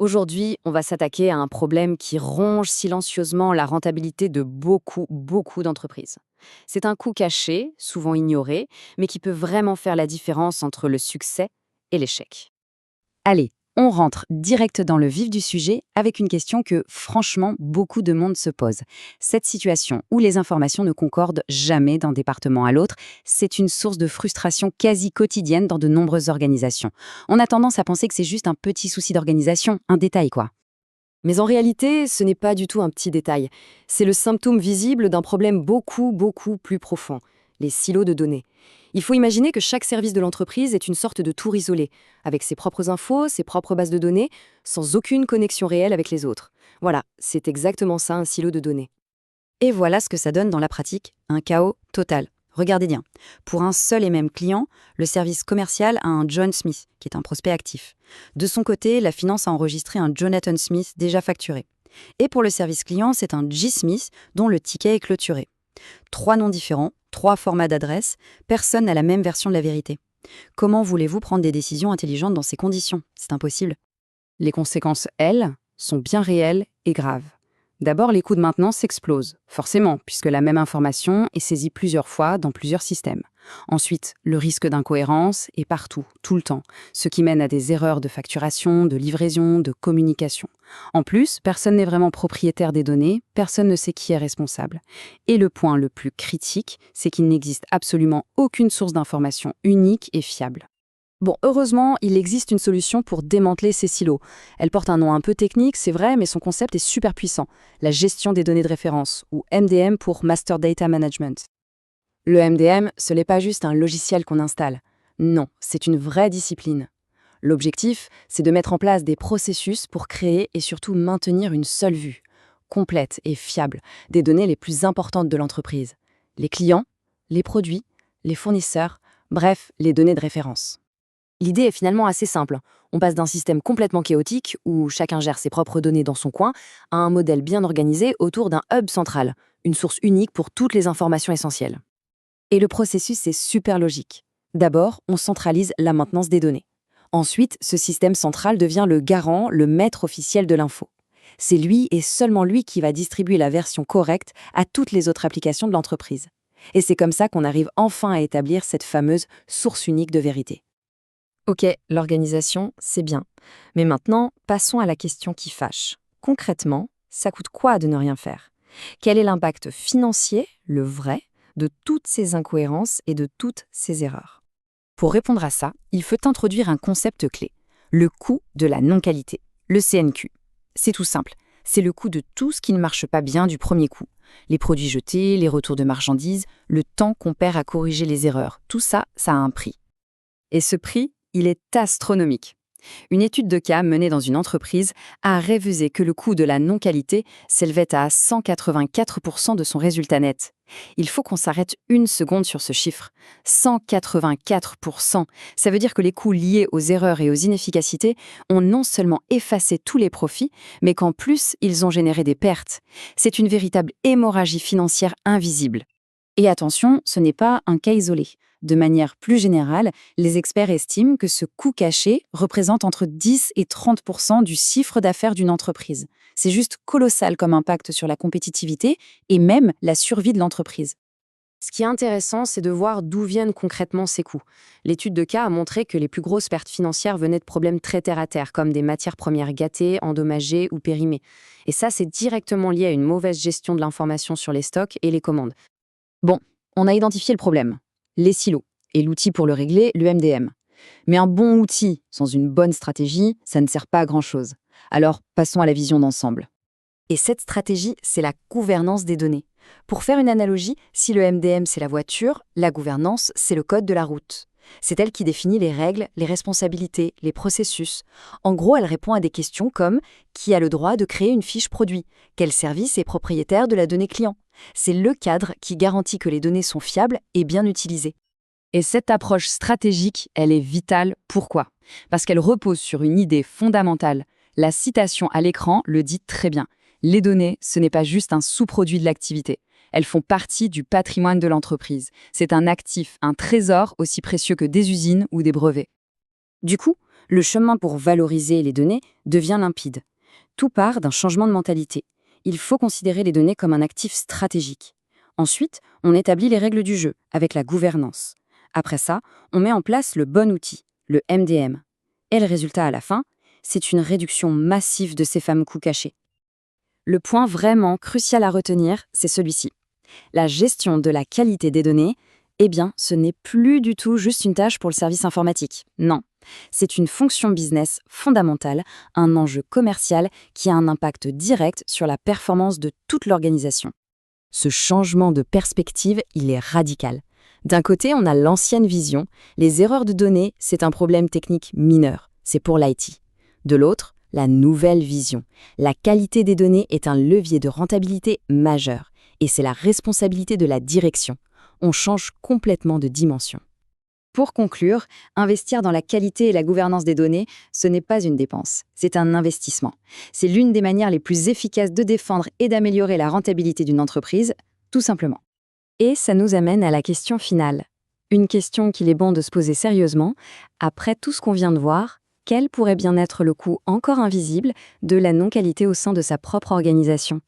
Aujourd'hui, on va s'attaquer à un problème qui ronge silencieusement la rentabilité de beaucoup d'entreprises. C'est un coût caché, souvent ignoré, mais qui peut vraiment faire la différence entre le succès et l'échec. Allez, on rentre direct dans le vif du sujet avec une question que, franchement, beaucoup de monde se pose. Cette situation où les informations ne concordent jamais d'un département à l'autre, c'est une source de frustration quasi quotidienne dans de nombreuses organisations. On a tendance à penser que c'est juste un petit souci d'organisation, un détail quoi. Mais en réalité, ce n'est pas du tout un petit détail. C'est le symptôme visible d'un problème beaucoup plus profond, les silos de données. Il faut imaginer que chaque service de l'entreprise est une sorte de tour isolée, avec ses propres infos, ses propres bases de données, sans aucune connexion réelle avec les autres. Voilà, c'est exactement ça un silo de données. Et voilà ce que ça donne dans la pratique, un chaos total. Regardez bien. Pour un seul et même client, le service commercial a un John Smith, qui est un prospect actif. De son côté, la finance a enregistré un Jonathan Smith déjà facturé. Et pour le service client, c'est un G. Smith dont le ticket est clôturé. Trois noms différents, trois formats d'adresse, personne n'a la même version de la vérité. Comment voulez-vous prendre des décisions intelligentes dans ces conditions? C'est impossible. Les conséquences, elles, sont bien réelles et graves. D'abord, les coûts de maintenance explosent, forcément, puisque la même information est saisie plusieurs fois dans plusieurs systèmes. Ensuite, le risque d'incohérence est partout, tout le temps, ce qui mène à des erreurs de facturation, de livraison, de communication. En plus, personne n'est vraiment propriétaire des données, personne ne sait qui est responsable. Et le point le plus critique, c'est qu'il n'existe absolument aucune source d'information unique et fiable. Bon, heureusement, il existe une solution pour démanteler ces silos. Elle porte un nom un peu technique, c'est vrai, mais son concept est super puissant. La gestion des données de référence, ou MDM pour Master Data Management. Le MDM, ce n'est pas juste un logiciel qu'on installe. Non, c'est une vraie discipline. L'objectif, c'est de mettre en place des processus pour créer et surtout maintenir une seule vue, complète et fiable, des données les plus importantes de l'entreprise. Les clients, les produits, les fournisseurs, bref, les données de référence. L'idée est finalement assez simple. On passe d'un système complètement chaotique, où chacun gère ses propres données dans son coin, à un modèle bien organisé autour d'un hub central, une source unique pour toutes les informations essentielles. Et le processus est super logique. D'abord, on centralise la maintenance des données. Ensuite, ce système central devient le garant, le maître officiel de l'info. C'est lui et seulement lui qui va distribuer la version correcte à toutes les autres applications de l'entreprise. Et c'est comme ça qu'on arrive enfin à établir cette fameuse source unique de vérité. Ok, l'organisation, c'est bien. Mais maintenant, passons à la question qui fâche. Concrètement, ça coûte quoi de ne rien faire? Quel est l'impact financier, le vrai, de toutes ces incohérences et de toutes ces erreurs? Pour répondre à ça, il faut introduire un concept clé, le coût de la non-qualité, le CNQ. C'est tout simple, c'est le coût de tout ce qui ne marche pas bien du premier coup. Les produits jetés, les retours de marchandises, le temps qu'on perd à corriger les erreurs, tout ça, ça a un prix. Et ce prix, il est astronomique. Une étude de cas menée dans une entreprise a révélé que le coût de la non-qualité s'élevait à 184% de son résultat net. Il faut qu'on s'arrête une seconde sur ce chiffre. 184%. Ça veut dire que les coûts liés aux erreurs et aux inefficacités ont non seulement effacé tous les profits, mais qu'en plus, ils ont généré des pertes. C'est une véritable hémorragie financière invisible. Et attention, ce n'est pas un cas isolé. De manière plus générale, les experts estiment que ce coût caché représente entre 10 et 30% du chiffre d'affaires d'une entreprise. C'est juste colossal comme impact sur la compétitivité et même la survie de l'entreprise. Ce qui est intéressant, c'est de voir d'où viennent concrètement ces coûts. L'étude de cas a montré que les plus grosses pertes financières venaient de problèmes très terre-à-terre, comme des matières premières gâtées, endommagées ou périmées. Et ça, c'est directement lié à une mauvaise gestion de l'information sur les stocks et les commandes. Bon, on a identifié le problème, les silos, et l'outil pour le régler, le MDM. Mais un bon outil, sans une bonne stratégie, ça ne sert pas à grand-chose. Alors, passons à la vision d'ensemble. Et cette stratégie, c'est la gouvernance des données. Pour faire une analogie, si le MDM c'est la voiture, la gouvernance c'est le code de la route. C'est elle qui définit les règles, les responsabilités, les processus. En gros, elle répond à des questions comme qui a le droit de créer une fiche produit? Quel service est propriétaire de la donnée client? C'est le cadre qui garantit que les données sont fiables et bien utilisées. Et cette approche stratégique, elle est vitale. Pourquoi? Parce qu'elle repose sur une idée fondamentale. La citation à l'écran le dit très bien. Les données, ce n'est pas juste un sous-produit de l'activité. Elles font partie du patrimoine de l'entreprise. C'est un actif, un trésor aussi précieux que des usines ou des brevets. Du coup, le chemin pour valoriser les données devient limpide. Tout part d'un changement de mentalité. Il faut considérer les données comme un actif stratégique. Ensuite, on établit les règles du jeu avec la gouvernance. Après ça, on met en place le bon outil, le MDM. Et le résultat à la fin, c'est une réduction massive de ces fameux coûts cachés. Le point vraiment crucial à retenir, c'est celui-ci. La gestion de la qualité des données, eh bien, ce n'est plus du tout juste une tâche pour le service informatique. Non, c'est une fonction business fondamentale, un enjeu commercial qui a un impact direct sur la performance de toute l'organisation. Ce changement de perspective, il est radical. D'un côté, on a l'ancienne vision, les erreurs de données, c'est un problème technique mineur, c'est pour l'IT. De l'autre, la nouvelle vision. La qualité des données est un levier de rentabilité majeur, et c'est la responsabilité de la direction. On change complètement de dimension. Pour conclure, investir dans la qualité et la gouvernance des données, ce n'est pas une dépense, c'est un investissement. C'est l'une des manières les plus efficaces de défendre et d'améliorer la rentabilité d'une entreprise, tout simplement. Et ça nous amène à la question finale. Une question qu'il est bon de se poser sérieusement. Après tout ce qu'on vient de voir, quel pourrait bien être le coût encore invisible de la non-qualité au sein de sa propre organisation ?